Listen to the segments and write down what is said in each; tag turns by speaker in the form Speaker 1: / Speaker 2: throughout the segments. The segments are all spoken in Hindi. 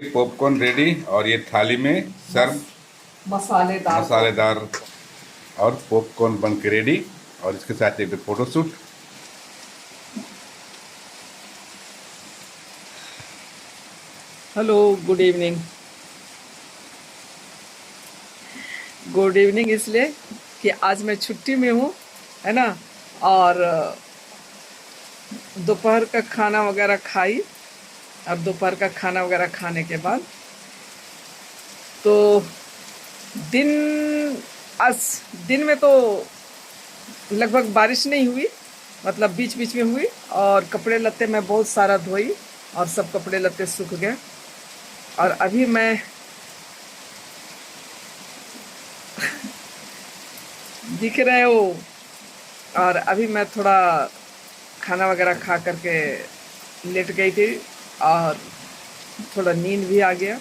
Speaker 1: पॉपकॉर्न रेडी और ये थाली में सर्व
Speaker 2: मसालेदार
Speaker 1: मसालेदार और पॉपकॉर्न बन के रेडी। और इसके साथ एक photo shoot.
Speaker 2: Hello, good evening. Good evening इसलिए कि आज मैं छुट्टी में हूँ, है ना। और दोपहर का खाना वगैरह खाई, और दोपहर का खाना वगैरह खाने के बाद तो दिन आज दिन में तो लगभग बारिश नहीं हुई, मतलब बीच बीच में हुई। और कपड़े लत्ते मैं बहुत सारा धोई और सब कपड़े लत्ते सूख गए। और अभी मैं दिख रहे हो। और अभी मैं थोड़ा खाना वगैरह खा करके लेट गई थी और थोड़ा नींद भी आ गया।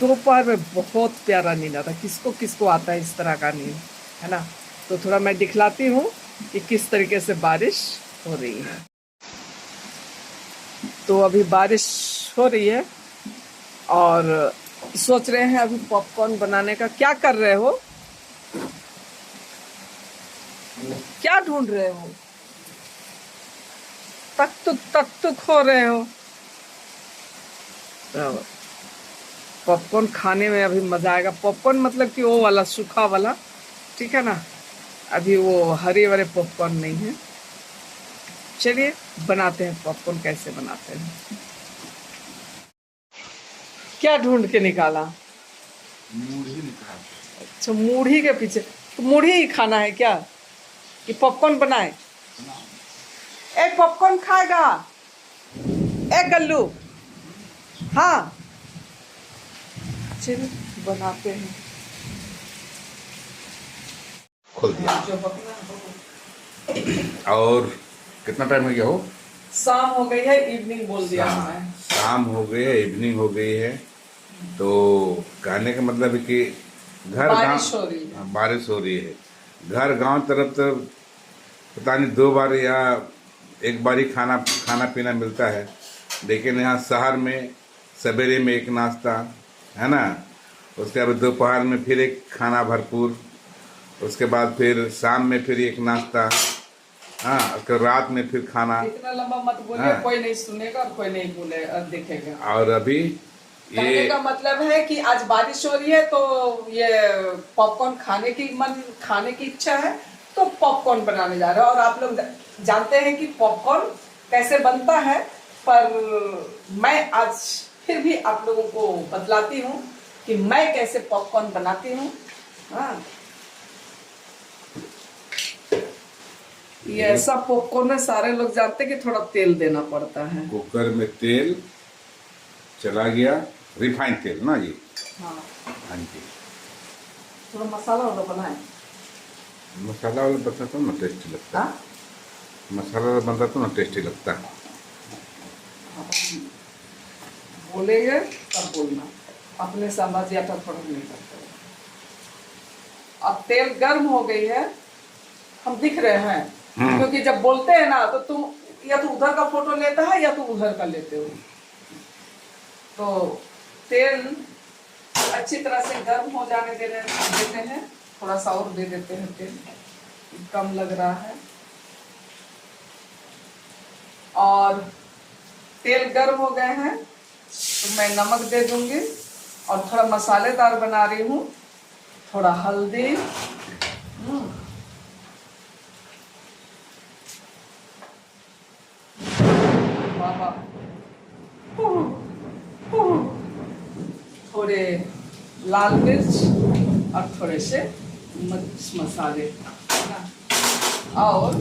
Speaker 2: दोपहर में बहुत प्यारा नींद आता, किसको किसको आता है इस तरह का नींद, है ना। तो थोड़ा मैं दिखलाती हूँ कि किस तरीके से बारिश हो रही है। तो अभी बारिश हो रही है और सोच रहे हैं अभी पॉपकॉर्न बनाने का। क्या कर रहे हो, क्या ढूंढ रहे हो? तक तो खो रहे हो। पॉपकॉर्न खाने में अभी मजा आएगा। पॉपकॉर्न मतलब कि वो वाला सूखा वाला, ठीक है ना। अभी वो हरे वाले पॉपकॉर्न नहीं है। चलिए बनाते हैं पॉपकॉर्न, कैसे बनाते हैं। क्या ढूंढ के निकाला?
Speaker 1: मूढ़ी निकाल।
Speaker 2: अच्छा, मूढ़ी के पीछे। तो मूढ़ी ही खाना है क्या कि पॉपकॉर्न बनाए? एक पॉपकॉर्न खाएगा, एक गल्लू। हाँ, चलिए बनाते हैं।
Speaker 1: खोल दिया।
Speaker 2: जो पकना है।
Speaker 1: और कितना टाइम हो गया हो?
Speaker 2: शाम हो गई है, इवनिंग बोल दिया मैं।
Speaker 1: शाम हो गई है, इवनिंग हो गई है। तो कहने का मतलब है कि
Speaker 2: बारिश हो रही है।
Speaker 1: बारिश हो रही है। घर गांव तरफ तो पता नहीं 2 बार या 1 बार ही खाना खाना पीना मिलता है। लेकिन यहाँ शहर में सवेरे में एक नाश्ता, है ना। उसके बाद दोपहर में फिर एक खाना भरपूर। उसके बाद फिर शाम में फिर एक नाश्ता। हाँ, उसके रात में फिर खाना।
Speaker 2: इतना लंबा मत बोलिए।
Speaker 1: हाँ।
Speaker 2: कोई नहीं सुनेगा और कोई नहीं बोले देखेगा।
Speaker 1: और अभी
Speaker 2: कहने
Speaker 1: ये
Speaker 2: का मतलब है कि आज बारिश हो रही है तो ये पॉपकॉर्न खाने की इच्छा है, तो पॉपकॉर्न बनाने जा रहे हैं। और आप लोग जानते हैं कि पॉपकॉर्न कैसे बनता है, पर मैं आज फिर भी आप लोगों को बतलाती हूँ कि मैं कैसे पॉपकॉर्न बनाती हूँ। हाँ, ये ऐसा पॉपकॉर्न है, सारे लोग जानते हैं कि थोड़ा तेल देना पड़ता है।
Speaker 1: कुकर में तेल चला गया, रिफाइंड तेल ना ये।
Speaker 2: हाँ,
Speaker 1: हाँ जी।
Speaker 2: थोड़ा मसाला वाला बनाए।
Speaker 1: मसाला वाला बनता तो ना टेस्टी लगता है।
Speaker 2: हाँ?
Speaker 1: मसाला वाला बनता तो ना टेस्टी लगता है।
Speaker 2: बोलेंगे तब बोलना, अपने समझ या थोड़ा नहीं करते। अब तेल गर्म हो गई है, हम दिख रहे हैं। क्योंकि जब बोलते हैं ना तो तुम या तो उधर का फोटो लेता है या तो उधर का लेते हो। तो तेल अच्छी तरह से गर्म हो जाने देते हैं। थोड़ा सा और दे देते हैं तेल, कम लग रहा है। और तेल गर्म हो गए हैं तो मैं नमक दे दूंगी। और थोड़ा मसालेदार बना रही हूँ, थोड़ा हल्दी। बाबा, थोड़े लाल मिर्च और थोड़े से मसाले, है ना। और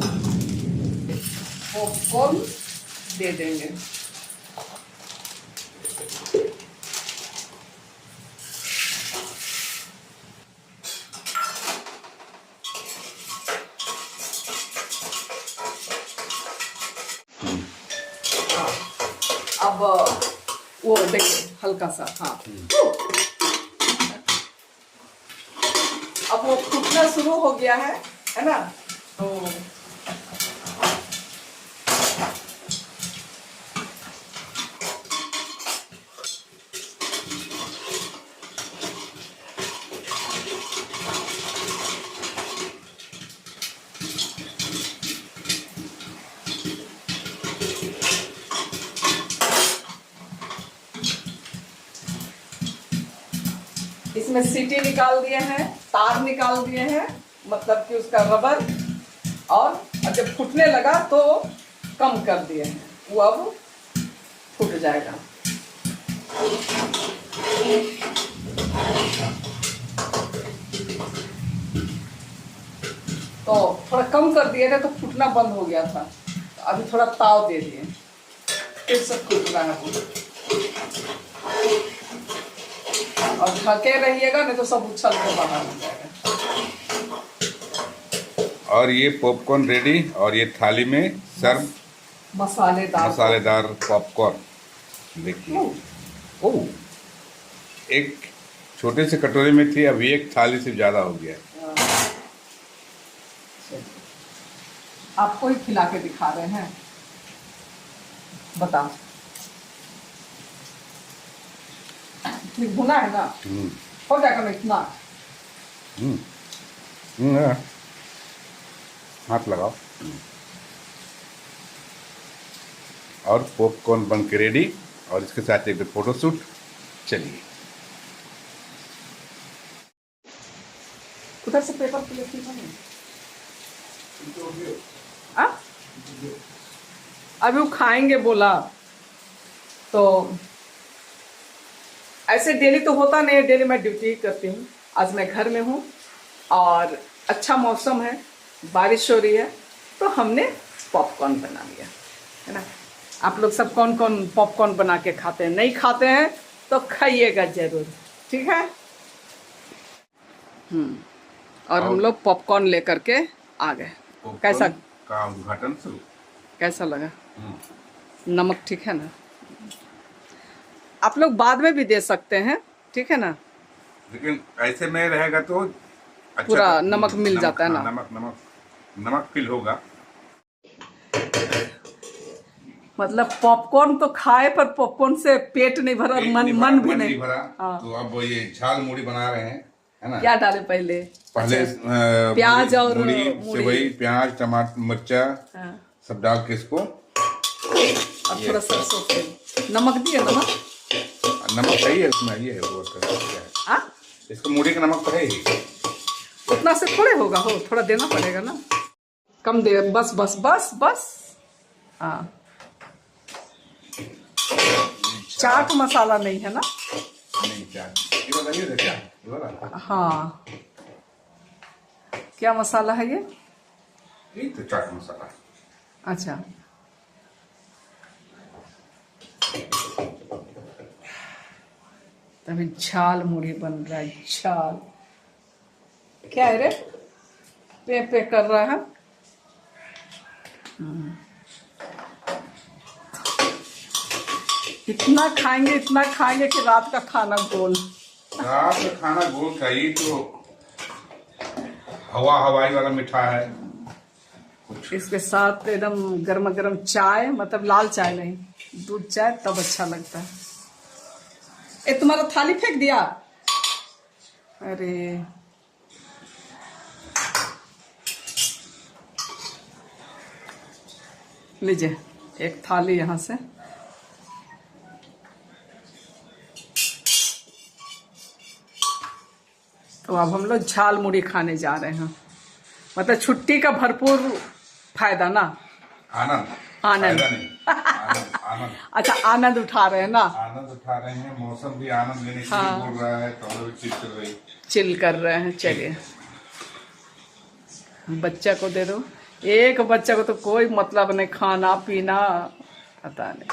Speaker 2: पॉपकॉर्न दे देंगे। अब वो देखिए हल्का सा, हाँ। अब वो फूटना शुरू हो गया है ना। तो इसमें सीटी निकाल दिए हैं, तार निकाल दिए हैं, मतलब कि उसका रबर, और जब फूटने लगा तो कम कर दिए हैं, वो अब फूट जाएगा। तो थोड़ा कम कर दिए थे तो फूटना बंद हो गया था, तो अभी थोड़ा ताव दे दिए, फिर सब फूट रहा है पूरा। और ढके रहिएगा, नहीं तो सब उछल के बाहर हो जाएगा।
Speaker 1: और ये पॉपकॉर्न रेडी, और ये थाली में सर्व
Speaker 2: मसालेदार
Speaker 1: पॉपकॉर्न। देखिए, ओह, एक छोटे से कटोरे में थी, अभी एक थाली से ज्यादा हो गया।
Speaker 2: आपको ही खिला के दिखा रहे हैं, बताओ। ठीक भुना है ना? हो जाएगा ना इतना?
Speaker 1: हाथ लगाओ। और पॉपकॉर्न बन के रेडी, और इसके साथ एक फोटो शूट। चलिए,
Speaker 2: उधर से पेपर प्लेट की बने। अभी वो खाएंगे बोला, तो ऐसे डेली तो होता नहीं है, डेली मैं ड्यूटी करती हूँ। आज मैं घर में हूँ और अच्छा मौसम है, बारिश हो रही है, तो हमने पॉपकॉर्न बना लिया है ना। आप लोग सब कौन कौन पॉपकॉर्न बना के खाते हैं? नहीं खाते हैं तो खाइएगा जरूर, ठीक है। और हम लोग पॉपकॉर्न लेकर के आ गए। कैसा
Speaker 1: का उद्घाटन शुरू,
Speaker 2: कैसा लगा? नमक ठीक है ना? आप लोग बाद में भी दे सकते हैं, ठीक है ना,
Speaker 1: लेकिन ऐसे में रहेगा तो अच्छा,
Speaker 2: पूरा नमक मिल जाता है ना।
Speaker 1: नमक फील होगा।
Speaker 2: मतलब पॉपकॉर्न तो खाए, पर पॉपकॉर्न से पेट नहीं भरा और मन भी नहीं
Speaker 1: भरा।
Speaker 2: हाँ।
Speaker 1: तो अब ये झाल मुड़ी बना रहे हैं, है ना।
Speaker 2: क्या डाले पहले?
Speaker 1: प्याज और
Speaker 2: मुड़ी,
Speaker 1: सेवई, प्याज, टमाटर, मिर्चा,
Speaker 2: हाँ।
Speaker 1: सब डाल के इसको,
Speaker 2: और थोड़ा सरसों तेल, नमक दिए।
Speaker 1: नमक सही है उसमें, ये है वो है। इसको मुड़ी का नमक तो है ही,
Speaker 2: उतना से थोड़े होगा, हो थोड़ा देना पड़ेगा ना, कम दे। बस बस बस बस। हाँ, चाट मसाला नहीं है ना?
Speaker 1: नहीं, चाट ये बताइए क्या ये वाला?
Speaker 2: हाँ, क्या मसाला है ये?
Speaker 1: तो चाट मसाला।
Speaker 2: अच्छा, तभी झाल मुड़ी बन रहा है। झाल क्या है रे? पे पे कर रहा है। इतना खाएंगे कि रात का खाना गोल।
Speaker 1: रात का खाना गोल खाइए तो हवाई वाला मीठा है।
Speaker 2: इसके साथ एकदम गर्मा गर्म चाय, मतलब लाल चाय नहीं, दूध चाय, तब अच्छा लगता है। ए, तुम्हारा थाली फेंक दिया? अरे लीजिए एक थाली यहाँ से। तो अब हम लोग झाल मुड़ी खाने जा रहे हैं। मतलब छुट्टी का भरपूर फायदा ना,
Speaker 1: आनंद
Speaker 2: आनंद
Speaker 1: आनंद।
Speaker 2: अच्छा, आनंद उठा रहे हैं ना?
Speaker 1: आनंद उठा रहे हैं, मौसम भी आनंद लेने के लिए बोल रहा है, तो हम लोग चिल कर रहे हैं। चलिए, बच्चा को दे दो। एक बच्चा को तो कोई मतलब नहीं, खाना पीना पता नहीं।